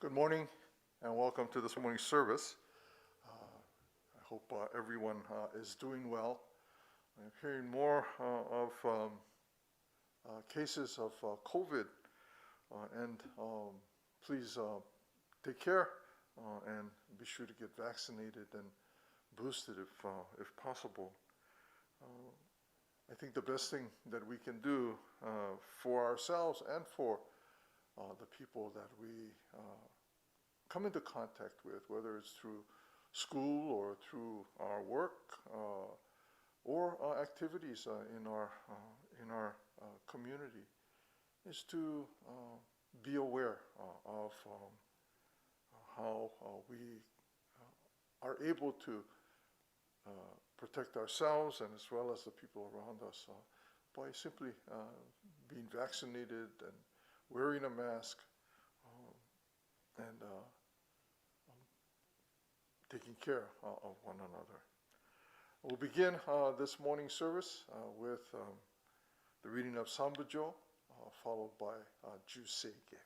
Good morning and welcome to this morning's service. I hope everyone is doing well. I'm hearing more of cases of COVID and please take care and be sure to get vaccinated and boosted if possible. I think the best thing that we can do for ourselves and for the people that we come into contact with, whether it's through school or through our work or activities in our community, is to be aware of how we are able to protect ourselves and as well as the people around us by simply being vaccinated and wearing a mask and taking care of one another. We'll begin this morning's service with the reading of Sambujo, followed by Juseige.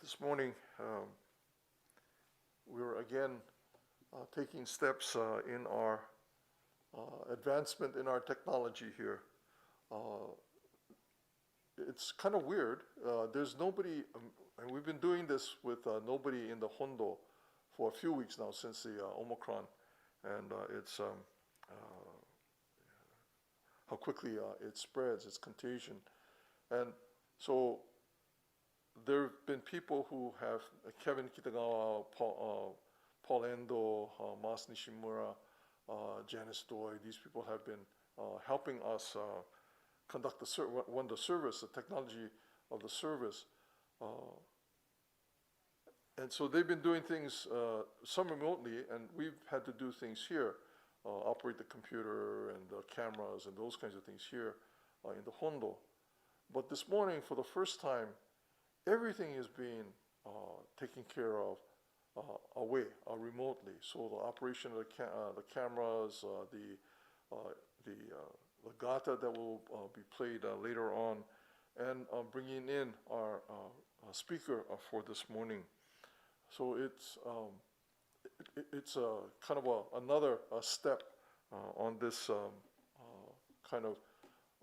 This morning, we were again taking steps in our advancement in our technology here. It's kind of weird. There's nobody, and we've been doing this with nobody in the Hondo for a few weeks now since the Omicron, and it's how quickly it spreads, its contagion. And so there have been people who have, Kevin Kitagawa, Paul Endo, Mas Nishimura, Janice Doi, these people have been helping us conduct the service, the technology of the service. And so they've been doing things, some remotely, and we've had to do things here, operate the computer and the cameras and those kinds of things here in the Hondo. But this morning, for the first time, everything is being taken care of away, remotely. So the operation of the cameras, the Gatha that will be played later on, and bringing in our speaker for this morning. So it's a kind of another step on this kind of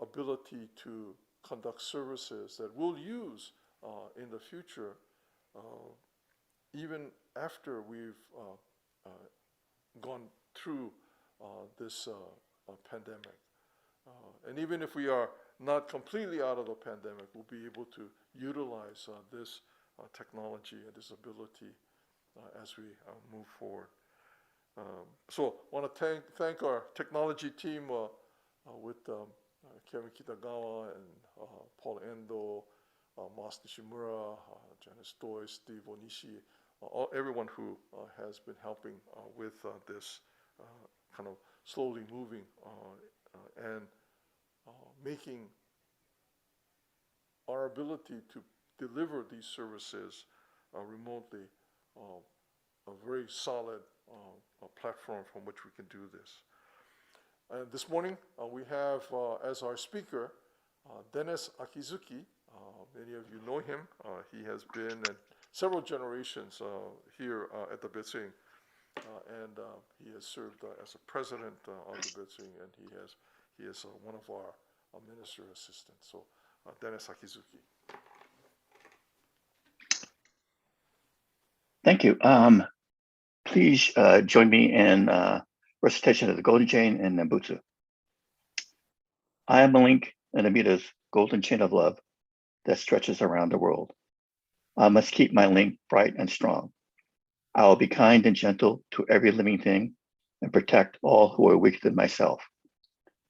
ability to conduct services that we'll use in the future, even after we've gone through this pandemic. And even if we are not completely out of the pandemic, we'll be able to utilize this technology and this ability as we move forward. So I want to thank our technology team with Kevin Kitagawa and Paul Endo, Mas Nishimura, Janice Doi, Steve Onishi, everyone who has been helping with this kind of slowly moving and making our ability to deliver these services remotely a very solid platform from which we can do this. And this morning we have as our speaker Dennis Akizuki. Many of you know him. He has been in several generations here at the Bestuin, and he has served as a president of the Bestuin, and he is one of our minister assistants. So Dennis Akizuki. Thank you. Please join me in recitation of the Golden Chain and Nembutsu. I am a link in Amita's golden chain of love that stretches around the world. I must keep my link bright and strong. I will be kind and gentle to every living thing and protect all who are weaker than myself.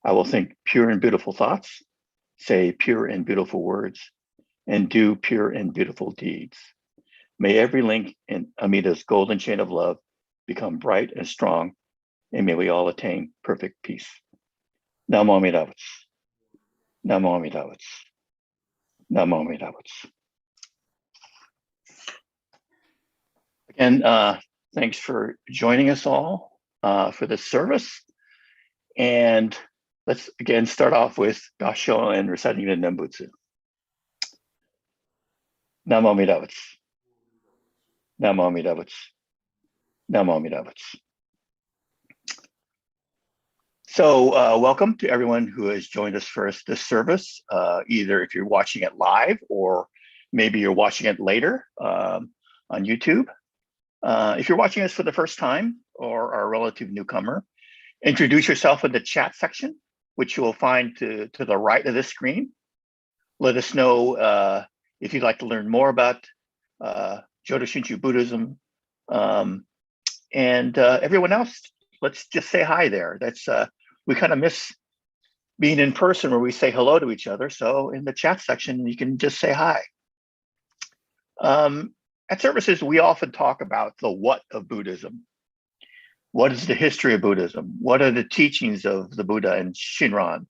I will think pure and beautiful thoughts, say pure and beautiful words, and do pure and beautiful deeds. May every link in Amita's golden chain of love become bright and strong, and may we all attain perfect peace. Namo Amida Butsu. Namo Amida Butsu. Namo Amida Butsu. Again, thanks for joining us all for this service. And let's again start off with Kansho and reciting the Nembutsu. Namo Amida Butsu. Namo Amida Butsu. Namo Amida Butsu. So welcome to everyone who has joined us for this service, either if you're watching it live or maybe you're watching it later on YouTube. If you're watching us for the first time or are a relative newcomer, introduce yourself in the chat section, which you will find to the right of this screen. Let us know if you'd like to learn more about Jodo Shinshu Buddhism. And everyone else, let's just say hi there. That's we kind of miss being in person where we say hello to each other. So in the chat section, you can just say hi. At services, we often talk about the what of Buddhism. What is the history of Buddhism? What are the teachings of the Buddha and Shinran?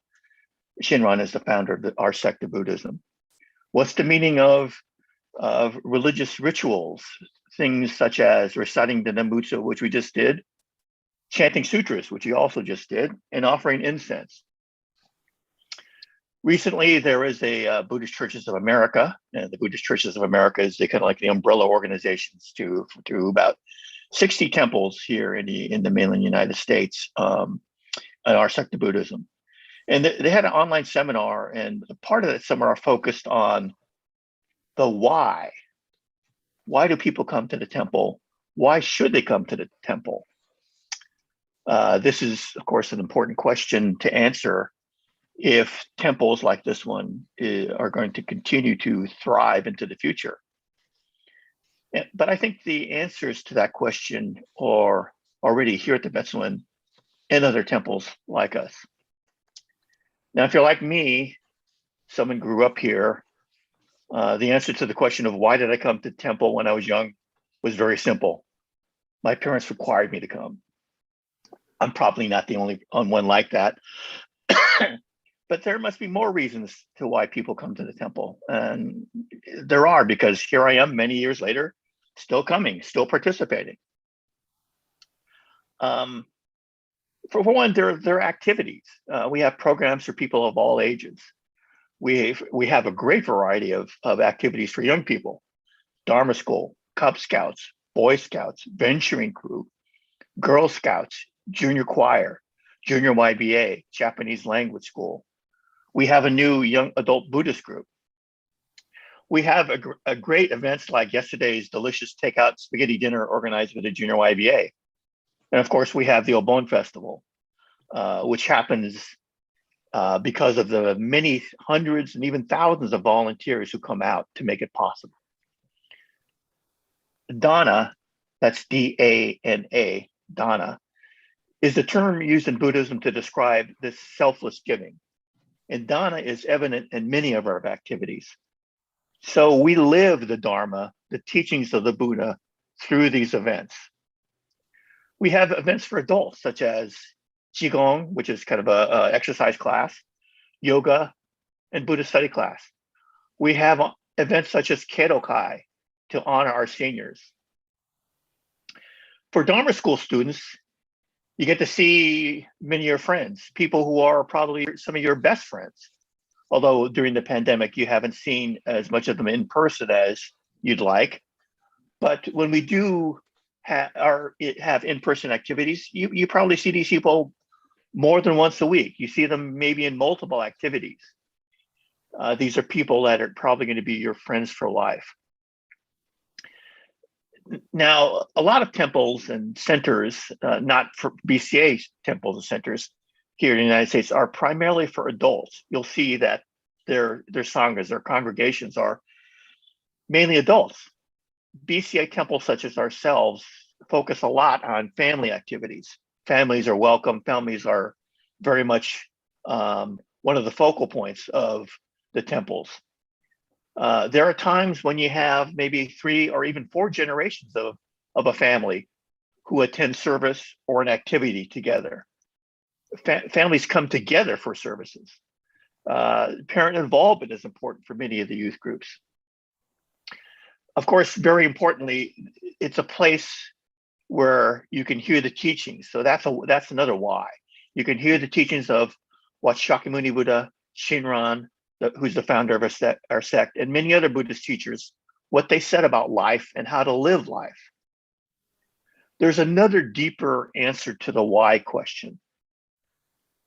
Shinran is the founder of our sect of Buddhism. What's the meaning of religious rituals? Things such as reciting the Nembutsu, which we just did, chanting sutras, which we also just did, and offering incense. Recently, there is a Buddhist Churches of America, and the Buddhist Churches of America is kind of like the umbrella organizations to about 60 temples here in the mainland United States in our sect of Buddhism. And they had an online seminar, and part of that seminar focused on the why. Why do people come to the temple? Why should they come to the temple? This is, of course, an important question to answer if temples like this one are going to continue to thrive into the future. But I think the answers to that question are already here at the Bestuin and other temples like us. Now, if you're like me, someone grew up here, the answer to the question of why did I come to temple when I was young was very simple. My parents required me to come. I'm probably not the only one like that. But there must be more reasons to why people come to the temple. And there are, because here I am many years later, still coming, still participating. For one, there are activities. We have programs for people of all ages. We have a great variety of activities for young people: Dharma School, Cub Scouts, Boy Scouts, Venturing Crew, Girl Scouts, Junior Choir, Junior YBA, Japanese Language School. We have a new young adult Buddhist group. We have a great events like yesterday's delicious takeout spaghetti dinner organized with the Junior YBA. And of course, we have the Obon Festival, which happens because of the many hundreds and even thousands of volunteers who come out to make it possible. Dana, that's D-A-N-A, Dana, is the term used in Buddhism to describe this selfless giving. And Dana is evident in many of our activities. So we live the Dharma, the teachings of the Buddha, through these events. We have events for adults, such as Qigong, which is kind of a exercise class, yoga, and Buddhist study class. We have events such as Kedokai to honor our seniors. For Dharma school students, you get to see many of your friends, people who are probably some of your best friends. Although during the pandemic, you haven't seen as much of them in person as you'd like. But when we do have in-person activities, you probably see these people more than once a week. You see them maybe in multiple activities. These are people that are probably going to be your friends for life. Now, a lot of temples and centers, not for BCA temples and centers here in the United States, are primarily for adults. You'll see that their sanghas, their congregations, are mainly adults. BCA temples such as ourselves focus a lot on family activities. Families are welcome. Families are very much one of the focal points of the temples. There are times when you have maybe 3 or even 4 generations of a family who attend service or an activity together. Families come together for services. Parent involvement is important for many of the youth groups. Of course, very importantly, it's a place where you can hear the teachings. So that's another why. You can hear the teachings of what Shakyamuni Buddha, Shinran, who's the founder of our sect, and many other Buddhist teachers, what they said about life and how to live life. There's another deeper answer to the why question.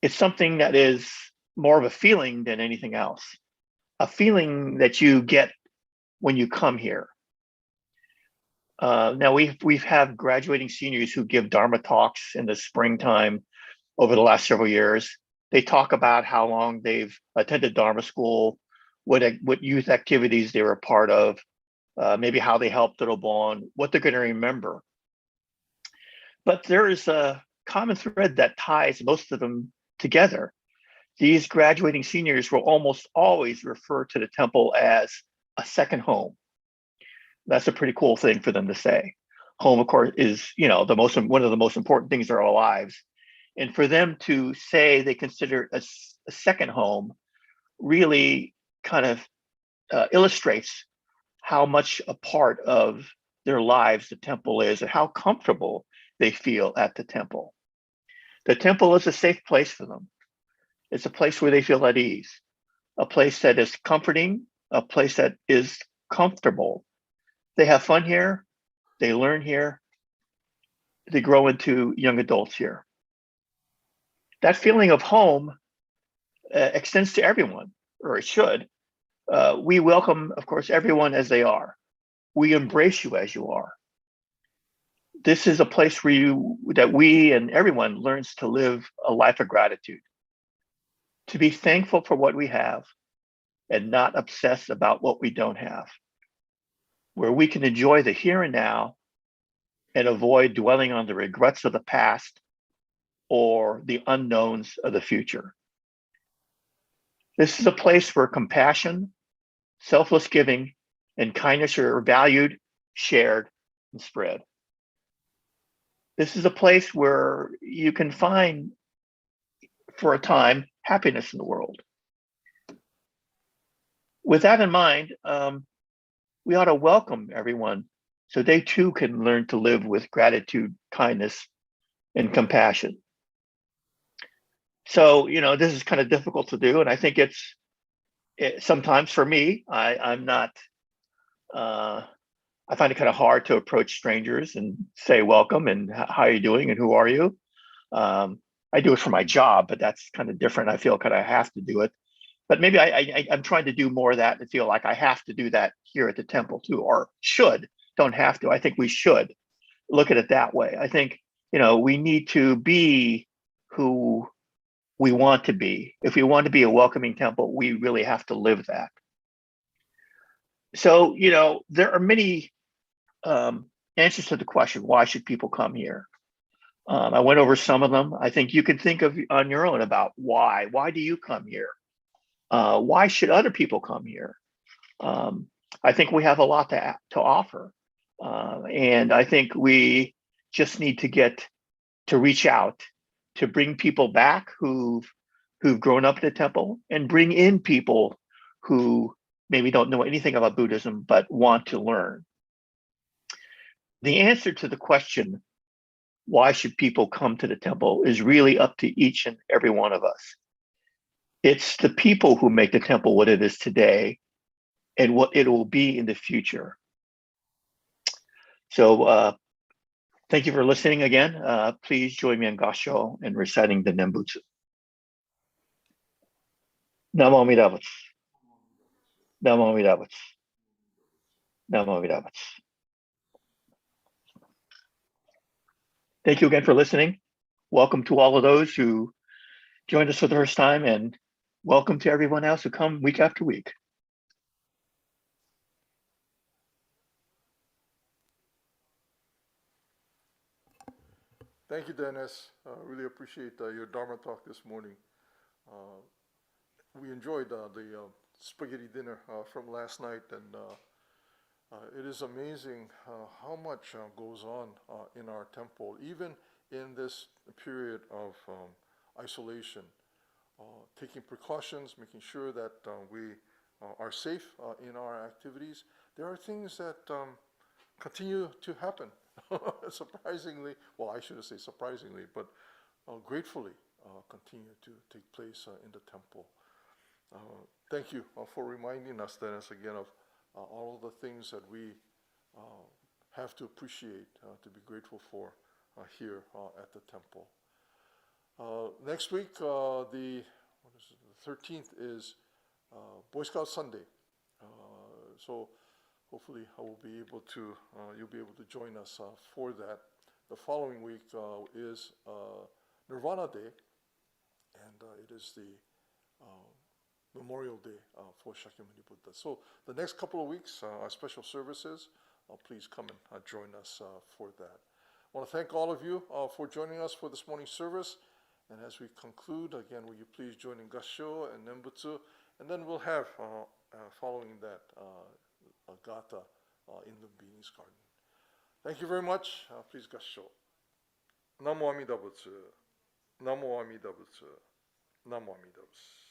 It's something that is more of a feeling than anything else, a feeling that you get when you come here. Now we've had graduating seniors who give Dharma talks in the springtime over the last several years. They talk about how long they've attended Dharma school, what youth activities they were a part of, maybe how they helped at Obon, what they're going to remember. But there is a common thread that ties most of them together. These graduating seniors will almost always refer to the temple as a second home. That's a pretty cool thing for them to say. Home, of course, is one of the most important things in our lives. And for them to say they consider a second home really kind of illustrates how much a part of their lives the temple is and how comfortable they feel at the temple. The temple is a safe place for them. It's a place where they feel at ease, a place that is comforting, a place that is comfortable. They have fun here, they learn here, they grow into young adults here. That feeling of home extends to everyone, or it should. We welcome, of course, everyone as they are. We embrace you as you are. This is a place that we and everyone learns to live a life of gratitude, to be thankful for what we have and not obsess about what we don't have, where we can enjoy the here and now and avoid dwelling on the regrets of the past or the unknowns of the future. This is a place where compassion, selfless giving, and kindness are valued, shared, and spread. This is a place where you can find, for a time, happiness in the world. With that in mind, we ought to welcome everyone so they too can learn to live with gratitude, kindness, and compassion. So, this is kind of difficult to do, and I think it's sometimes for me, I'm not. I find it kind of hard to approach strangers and say welcome and how are you doing and who are you. I do it for my job, but that's kind of different. I feel kind of have to do it. But maybe I'm trying to do more of that and feel like I have to do that here at the temple too, or should, don't have to. I think we should look at it that way. I think, we need to be who we want to be. If we want to be a welcoming temple, we really have to live that. So, there are many answers to the question, why should people come here? I went over some of them. I think you can think of on your own about why. Why do you come here? Why should other people come here? I think we have a lot to offer. And I think we just need to reach out, to bring people back who've grown up at the temple, and bring in people who maybe don't know anything about Buddhism, but want to learn. The answer to the question, why should people come to the temple, is really up to each and every one of us. It's the people who make the temple what it is today and what it will be in the future. So thank you for listening again. Please join me in Gassho and reciting the Nembutsu. Namo Amida Butsu. Namo Amida Butsu. Namo Amida Butsu. Thank you again for listening. Welcome to all of those who joined us for the first time, and welcome to everyone else who come week after week. Thank you, Dennis. Really appreciate your Dharma talk this morning. We enjoyed the spaghetti dinner from last night, and it is amazing how much goes on in our temple, even in this period of isolation. Taking precautions, making sure that we are safe in our activities. There are things that continue to happen. Surprisingly, well, I shouldn't say surprisingly, but gratefully continue to take place in the temple. Thank you for reminding us, Dennis, again of all of the things that we have to appreciate, to be grateful for here at the temple. Next week, the 13th is Boy Scout Sunday. So hopefully I will be able to, you'll be able to join us for that. The following week is Nirvana Day, and it is the Memorial Day for Shakyamuni Buddha. So the next couple of weeks are special services. Please come and join us for that. I want to thank all of you for joining us for this morning's service. And as we conclude, again, will you please join in Gassho and Nembutsu, and then we'll have, following that, a Gatha in Lumbini's garden. Thank you very much. Please Gassho. Namo Amida Butsu. Namo Amida Butsu. Namo Amida Butsu.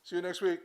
See you next week.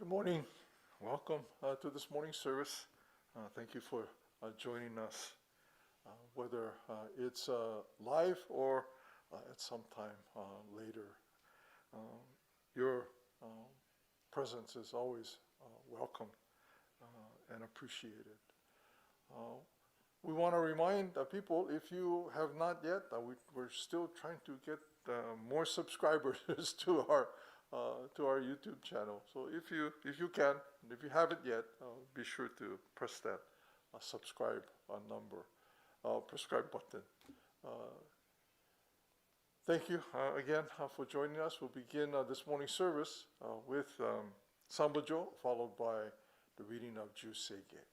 morning. Welcome to this morning service. Thank you for joining us, whether it's live or at some time later. Your presence is always welcome and appreciated. We want to remind people, if you have not yet, we're still trying to get more subscribers to our YouTube channel. So if you can, if you haven't yet, be sure to press that subscribe button. Thank you again for joining us. We'll begin this morning's service with Sambujo, followed by the reading of Juseige.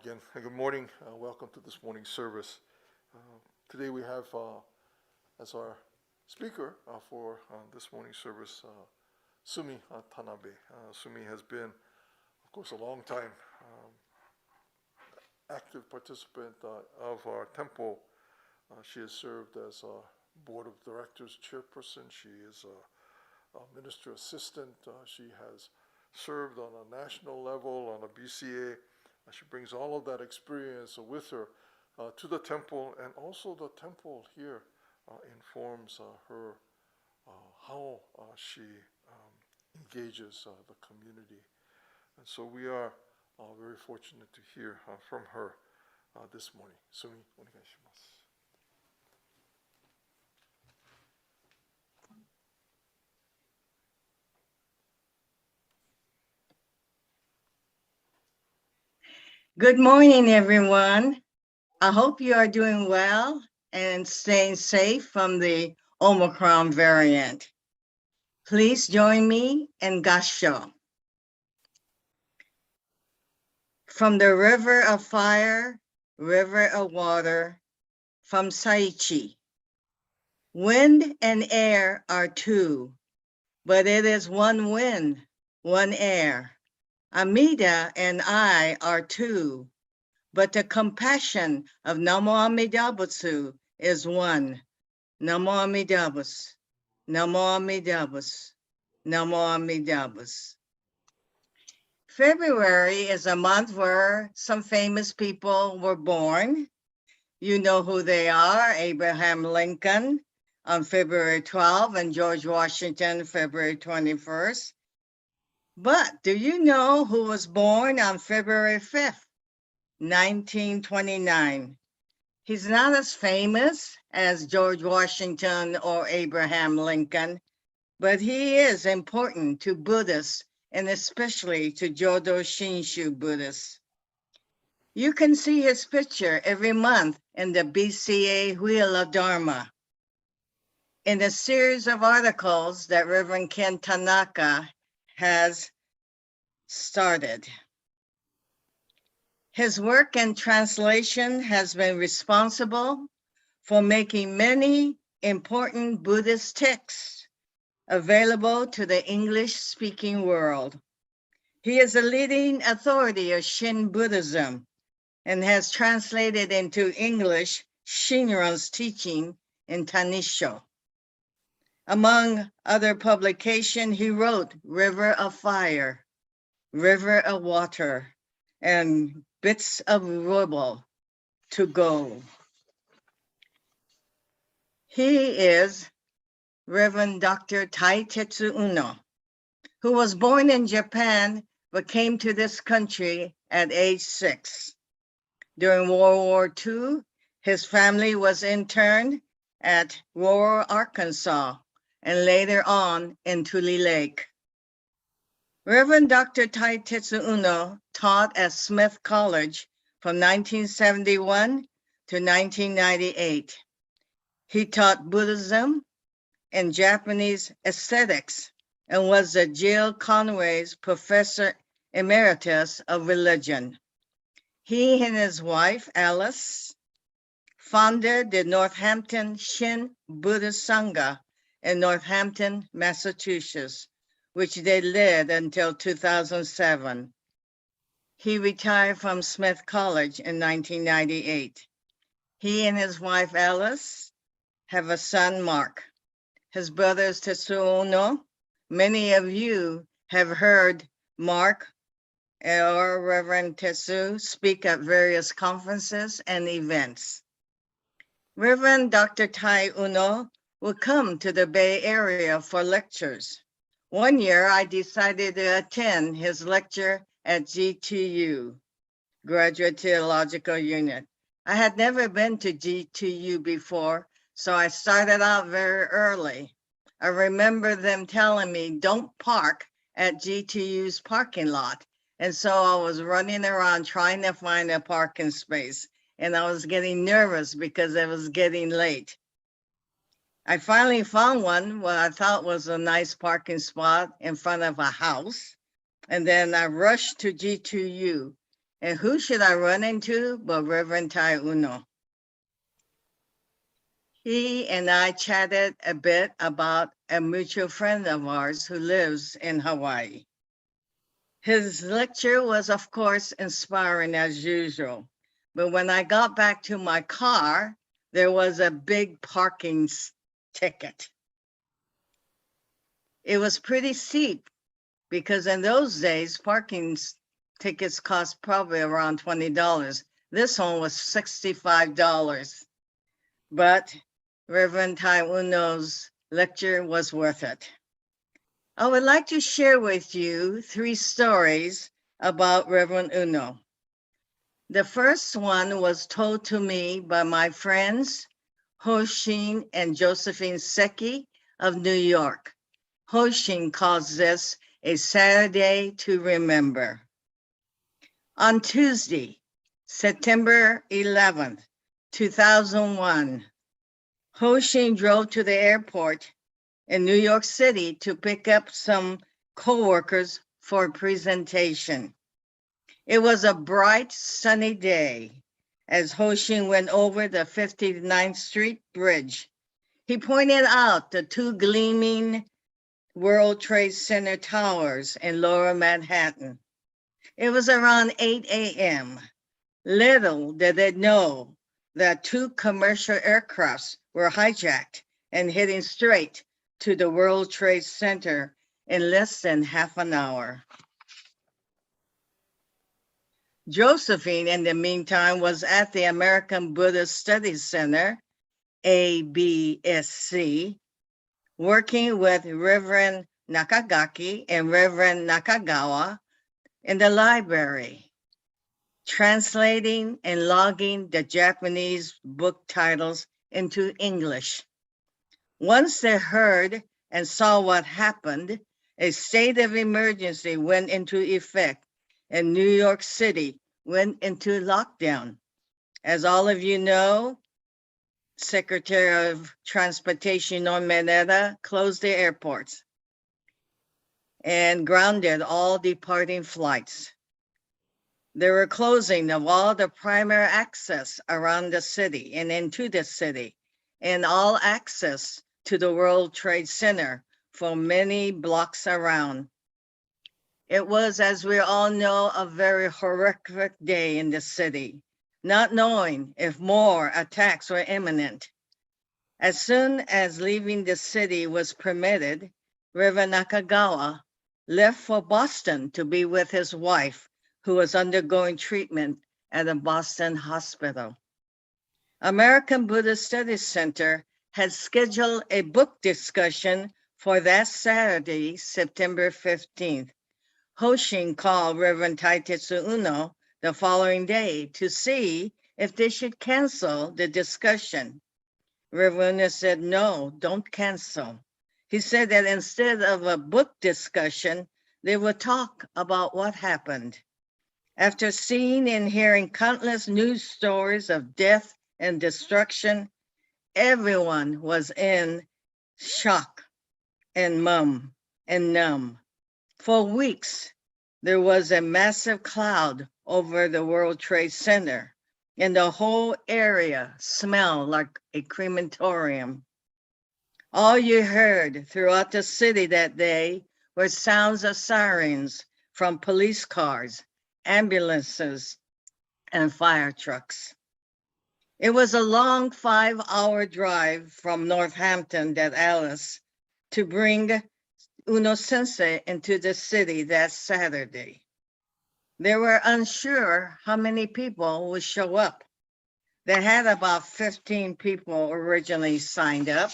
Again, good morning. Welcome to this morning's service. Today we have as our speaker for this morning's service Sumi Tanabe. Sumi has been, of course, a long time active participant of our temple. She has served as a board of directors chairperson. She is a minister assistant. She has served on a national level, on a BCA. She brings all of that experience with her to the temple, and also the temple here informs her how she engages the community. And so we are very fortunate to hear from her this morning. Sumi, onegaishimasu. Good morning, everyone. I hope you are doing well and staying safe from the Omicron variant. Please join me in Kansho. From the river of fire, river of water, from Saichi. Wind and air are two, but it is one wind, one air. Amida and I are two, but the compassion of Namo Amida Butsu is one. Namo Amida Butsu, Namo Amida Butsu, Namo Amida Butsu. February is a month where some famous people were born. You know who they are: Abraham Lincoln on February 12th and George Washington February 21st. But do you know who was born on February 5th, 1929? He's not as famous as George Washington or Abraham Lincoln, but he is important to Buddhists and especially to Jodo Shinshu Buddhists. You can see his picture every month in the BCA Wheel of Dharma. In a series of articles that Reverend Ken Tanaka has started. His work and translation has been responsible for making many important Buddhist texts available to the English-speaking world. He is a leading authority of Shin Buddhism and has translated into English Shinran's teaching in Tanisho. Among other publications, he wrote River of Fire, River of Water, and Bits of Rubble to Go. He is Reverend Dr. Taitetsu Uno, who was born in Japan but came to this country at age 6. During World War II, his family was interned at rural Arkansas and later on in Tule Lake. Reverend Dr. Taitetsu Uno taught at Smith College from 1971 to 1998. He taught Buddhism and Japanese aesthetics and was the Jill Conway's Professor Emeritus of Religion. He and his wife, Alice, founded the Northampton Shin Buddhist Sangha in Northampton, Massachusetts, which they led until 2007. He retired from Smith College in 1998. He and his wife, Alice, have a son, Mark. His brother is Tetsuo Uno. Many of you have heard Mark or Reverend Tetsu speak at various conferences and events. Reverend Dr. Tai Uno will come to the Bay Area for lectures. One year, I decided to attend his lecture at GTU, Graduate Theological Unit. I had never been to GTU before, so I started out very early. I remember them telling me, don't park at GTU's parking lot. And so I was running around trying to find a parking space. And I was getting nervous because it was getting late. I finally found one, what I thought was a nice parking spot in front of a house. And then I rushed to G2U. And who should I run into but Reverend Tai Uno? He and I chatted a bit about a mutual friend of ours who lives in Hawaii. His lecture was, of course, inspiring as usual. But when I got back to my car, there was a big parking ticket. It was pretty steep because in those days, parking tickets cost probably around $20. This one was $65. But Reverend Tai Uno's lecture was worth it. I would like to share with you 3 stories about Reverend Uno. The first one was told to me by my friends, Hoshin and Josephine Seki of New York. Hoshin calls this a Saturday to remember. On Tuesday, September 11th, 2001, Hoshin drove to the airport in New York City to pick up some coworkers for a presentation. It was a bright, sunny day as Hoshin went over the 59th Street Bridge. He pointed out the 2 gleaming World Trade Center towers in Lower Manhattan. It was around 8 a.m. Little did they know that 2 commercial aircrafts were hijacked and heading straight to the World Trade Center in less than half an hour. Josephine, in the meantime, was at the American Buddhist Studies Center, ABSC, working with Reverend Nakagaki and Reverend Nakagawa in the library, translating and logging the Japanese book titles into English. Once they heard and saw what happened, a state of emergency went into effect and New York City went into lockdown. As all of you know, Secretary of Transportation Norm Mineta closed the airports and grounded all departing flights. There were closing of all the primary access around the city and into the city, and all access to the World Trade Center for many blocks around. It was, as we all know, a very horrific day in the city, not knowing if more attacks were imminent. As soon as leaving the city was permitted, Reverend Nakagawa left for Boston to be with his wife, who was undergoing treatment at a Boston hospital. American Buddhist Studies Center had scheduled a book discussion for that Saturday, September 15th. Hoshin called Reverend Taitetsu Uno the following day to see if they should cancel the discussion. Reverend Uno said, no, don't cancel. He said that instead of a book discussion, they would talk about what happened. After seeing and hearing countless news stories of death and destruction, everyone was in shock and numb. For weeks, there was a massive cloud over the World Trade Center, and the whole area smelled like a crematorium. All you heard throughout the city that day were sounds of sirens from police cars, ambulances, and fire trucks. It was a long 5-hour drive from Northampton that Alice to bring Uno Sensei into the city that Saturday. They were unsure how many people would show up. They had about 15 people originally signed up.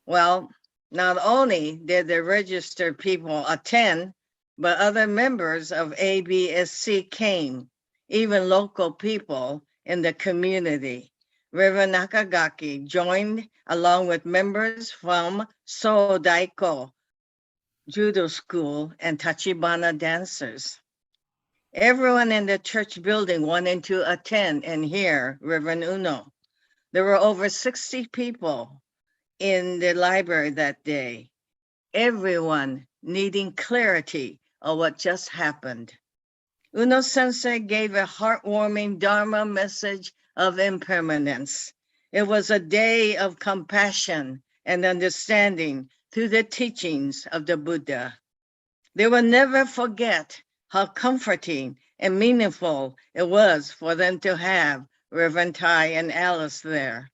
Well, not only did the registered people attend, but other members of ABSC came, even local people in the community. Reverend Nakagaki joined along with members from Sodaiko Judo School and Tachibana dancers. Everyone in the church building wanted to attend and hear Reverend Uno. There were over 60 people in the library that day, everyone needing clarity of what just happened. Uno Sensei gave a heartwarming Dharma message of impermanence. It was a day of compassion and understanding through the teachings of the Buddha. They will never forget how comforting and meaningful it was for them to have Reverend Tai and Alice there.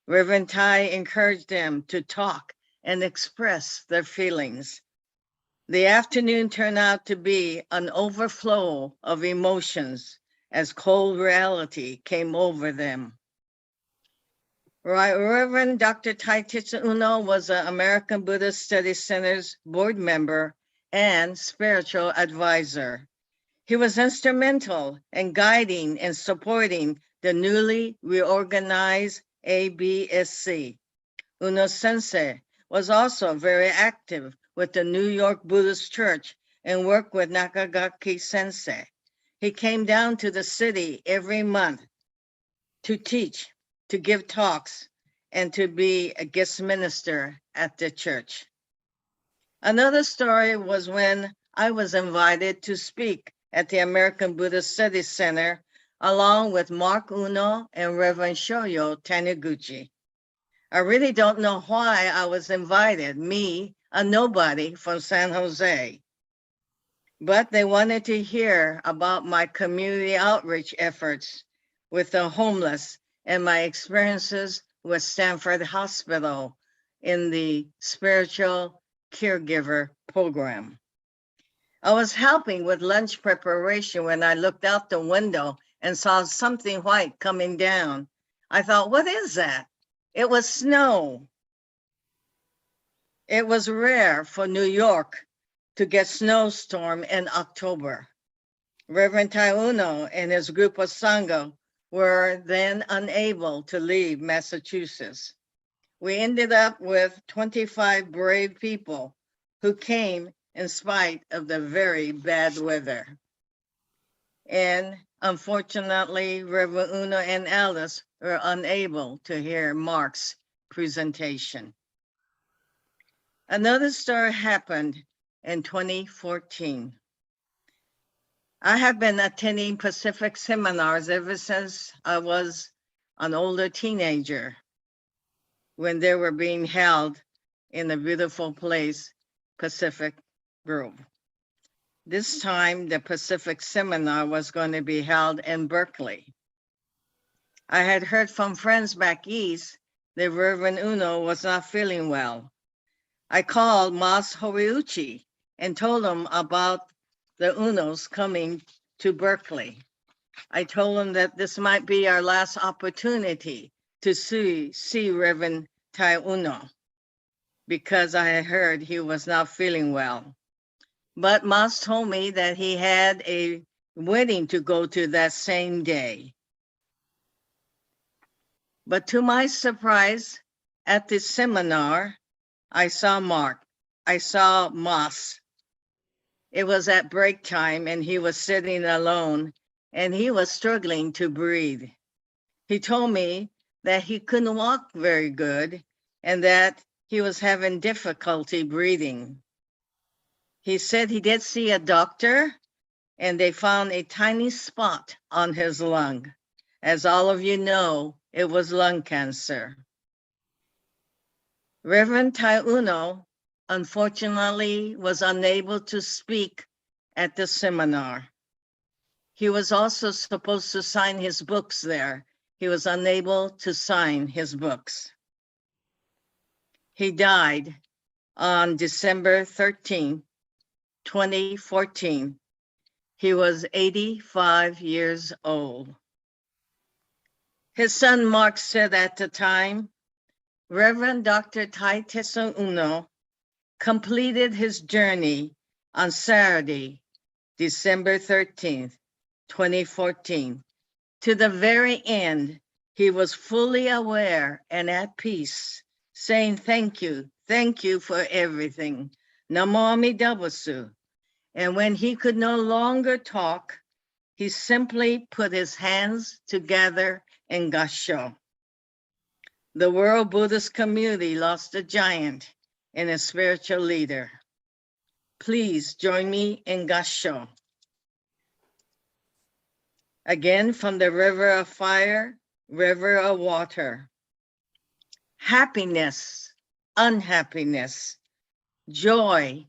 Reverend Tai encouraged them to talk and express their feelings. The afternoon turned out to be an overflow of emotions as cold reality came over them. Reverend Dr. Taitetsu Uno was an American Buddhist Study Center's board member and spiritual advisor. He was instrumental in guiding and supporting the newly reorganized ABSC. Uno Sensei was also very active with the New York Buddhist Church and worked with Nakagaki Sensei. He came down to the city every month to teach, to give talks, and to be a guest minister at the church. Another story was when I was invited to speak at the American Buddhist Studies Center along with Mark Uno and Reverend Shoyo Taniguchi. I really don't know why I was invited, me, a nobody from San Jose. But they wanted to hear about my community outreach efforts with the homeless and my experiences with Stanford Hospital in the spiritual caregiver program. I was helping with lunch preparation when I looked out the window and saw something white coming down. I thought, what is that? It was snow. It was rare for New York to get snowstorm in October. Reverend Tai Uno and his group of Sangha were then unable to leave Massachusetts. We ended up with 25 brave people who came in spite of the very bad weather. And unfortunately, Reverend Uno and Alice were unable to hear Mark's presentation. Another story happened in 2014. I have been attending Pacific seminars ever since I was an older teenager, when they were being held in a beautiful place, Pacific Grove. This time, the Pacific seminar was going to be held in Berkeley. I had heard from friends back east that Reverend Uno was not feeling well. I called Mas Horiuchi and told him about the Unos coming to Berkeley. I told him that this might be our last opportunity to see Reverend Tai Uno, because I had heard he was not feeling well. But Mas told me that he had a wedding to go to that same day. But to my surprise, at the seminar, I saw Mas. It was at break time and he was sitting alone and he was struggling to breathe. He told me that he couldn't walk very good and that he was having difficulty breathing. He said he did see a doctor and they found a tiny spot on his lung. As all of you know, it was lung cancer. Reverend Tai Uno, unfortunately, was unable to speak at the seminar. He was also supposed to sign his books there. He was unable to sign his books. He died on December 13, 2014. He was 85 years old. His son Mark said at the time, Reverend Dr. Taitetsu Uno completed his journey on Saturday, December 13th, 2014. To the very end, He was fully aware and at peace, saying thank you for everything. Namo Amidabusu. And when he could no longer talk, he simply put his hands together in Gassho. The world Buddhist community lost a giant and a spiritual leader. Please join me in Gassho. Again, from the river of fire, river of water. Happiness, unhappiness, joy,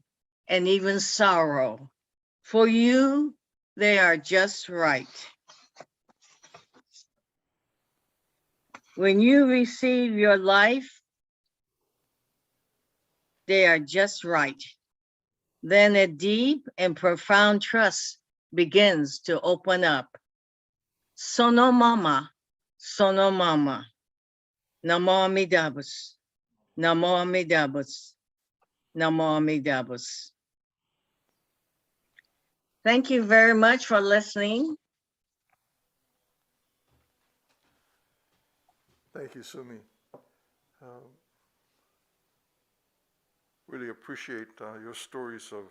and even sorrow. For you, they are just right. When you receive your life, they are just right. Then a deep and profound trust begins to open up. Sono mama, sono mama. Namo Amidabus, Namo Amidabus, Namo Amidabus. Thank you very much for listening. Thank you, Sumi. Really appreciate your stories of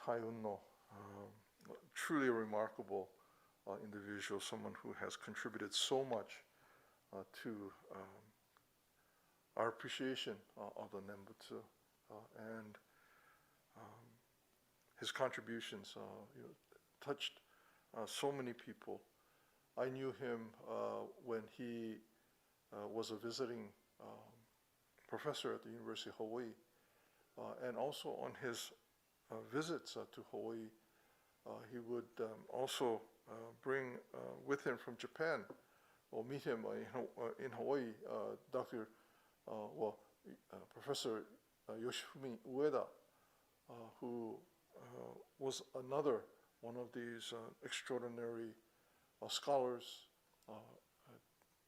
Tai Unno. Truly a remarkable individual, someone who has contributed so much to our appreciation of the Nembutsu, and his contributions touched so many people. I knew him when he was a visiting professor at the University of Hawaii, and also on his visits to Hawaii, he would also bring with him from Japan, or meet him in Hawaii, Professor Yoshifumi Ueda, who was another one of these extraordinary scholars,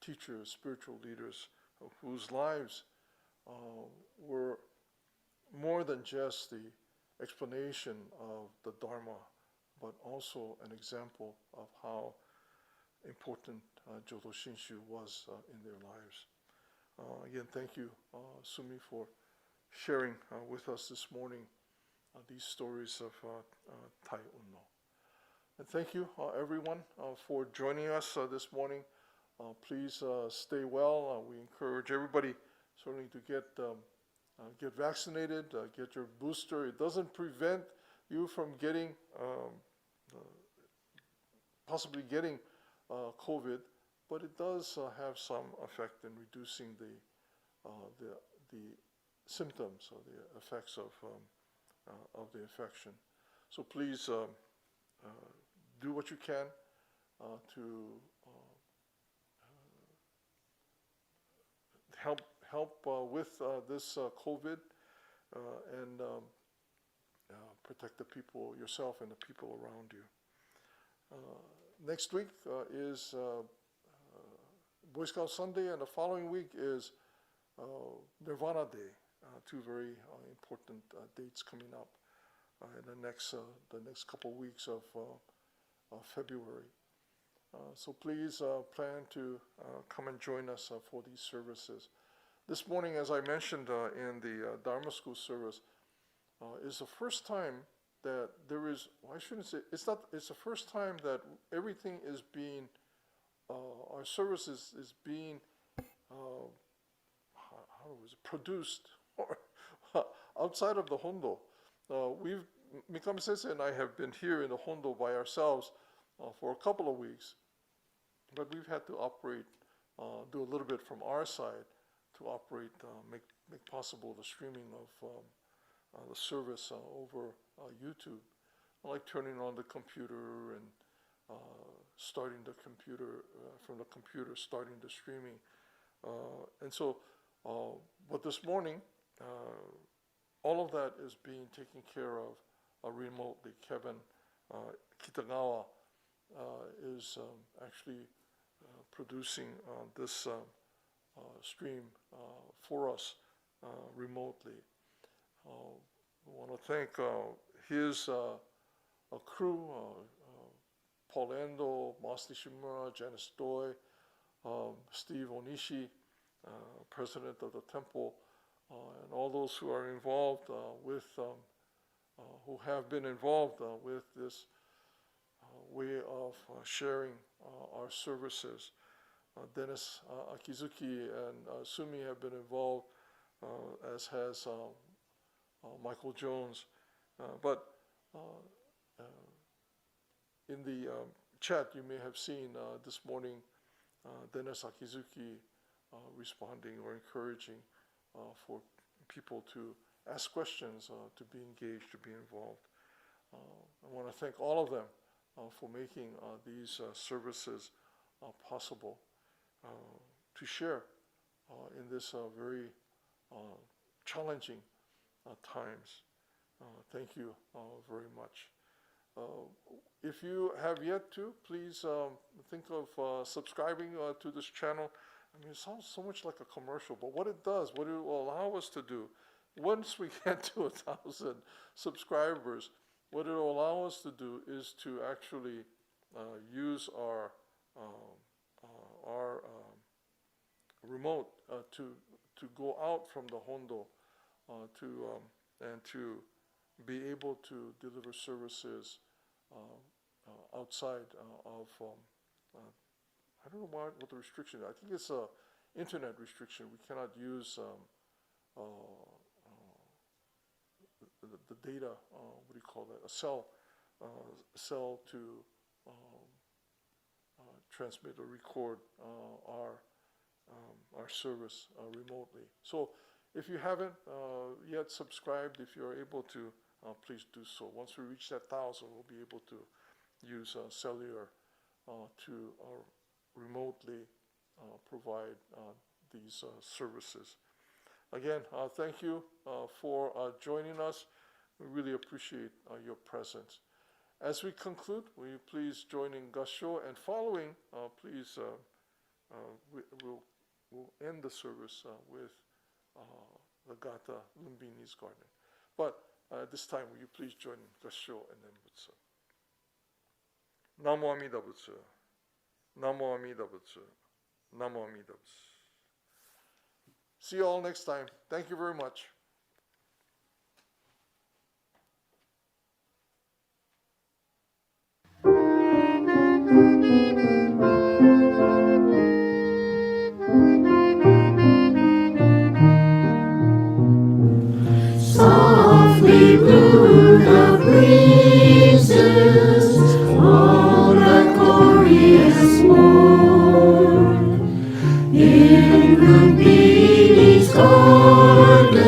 teachers, spiritual leaders, whose lives were more than just the explanation of the Dharma, but also an example of how important Jodo Shinshu was in their lives. Again, thank you, Sumi, for sharing with us this morning these stories of Tai Unno. And thank you, everyone, for joining us this morning. Please stay well. We encourage everybody certainly to get vaccinated, get your booster. It doesn't prevent you from possibly getting COVID, but it does have some effect in reducing the symptoms or the effects of the infection. So please do what you can to help with this COVID and protect the people, yourself and the people around you. Next week is Boy Scout Sunday, and the following week is Nirvana Day. Two very important dates coming up in the next couple of weeks of February. So please plan to come and join us for these services. This morning, as I mentioned in the Dharma School service, is the first time that there is, well, I shouldn't say, it's the first time that everything is being, our service is being, how was it, produced outside of the Hondo. Mikame Sensei and I have been here in the Hondo by ourselves for a couple of weeks, but we've had to operate, do a little bit from our side to operate, make possible the streaming of the service over YouTube, like turning on the computer and starting the computer, from the computer starting the streaming. And so, but this morning, all of that is being taken care of remotely. Kevin Kitagawa is actually producing this stream for us remotely. I want to thank his crew, Paul Endo, Masti Shimura, Janice Doi, Steve Onishi, president of the temple, and all those who are involved who have been involved with this way of sharing our services. Dennis Akizuki and Sumi have been involved, as has Michael Jones. But in the chat, you may have seen this morning Dennis Akizuki responding or encouraging for people to ask questions, to be engaged, to be involved. I want to thank all of them for making these services possible to share in this very challenging times. Thank you very much. If you have yet to, please think of subscribing to this channel. I mean, it sounds so much like a commercial, but what it does, what it will allow us to do, once we get to 1,000 subscribers, what it will allow us to do is to actually use our remote to go out from the Hondo and to be able to deliver services outside of, I don't know what the restriction is. I think it's an internet restriction. We cannot use the data, what do you call that, a cell to transmit or record our service remotely. So if you haven't yet subscribed, if you're able to, please do so. Once we reach that 1,000, we'll be able to use cellular to remotely provide these services. Again, thank you for joining us. We really appreciate your presence. As we conclude, will you please join in Gassho, and following, please, we'll end the service with the Gatha Lumbini's garden. But this time, will you please join in Gassho and then Butsu. Namo Amida Butsu. Namo Amida Butsu. Namo Amida Butsu. See you all next time. Thank you very much. Softly blew the breezes on the glorious morn. In Lumbini's garden,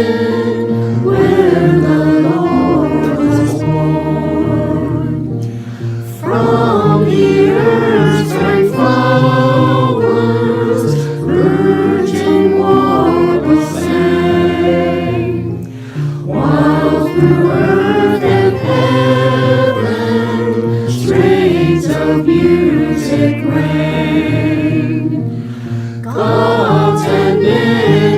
where the Lord was born, from the earth sprang flowers, virgin warblers sang, while through earth and heaven strains of music rang. Gods and men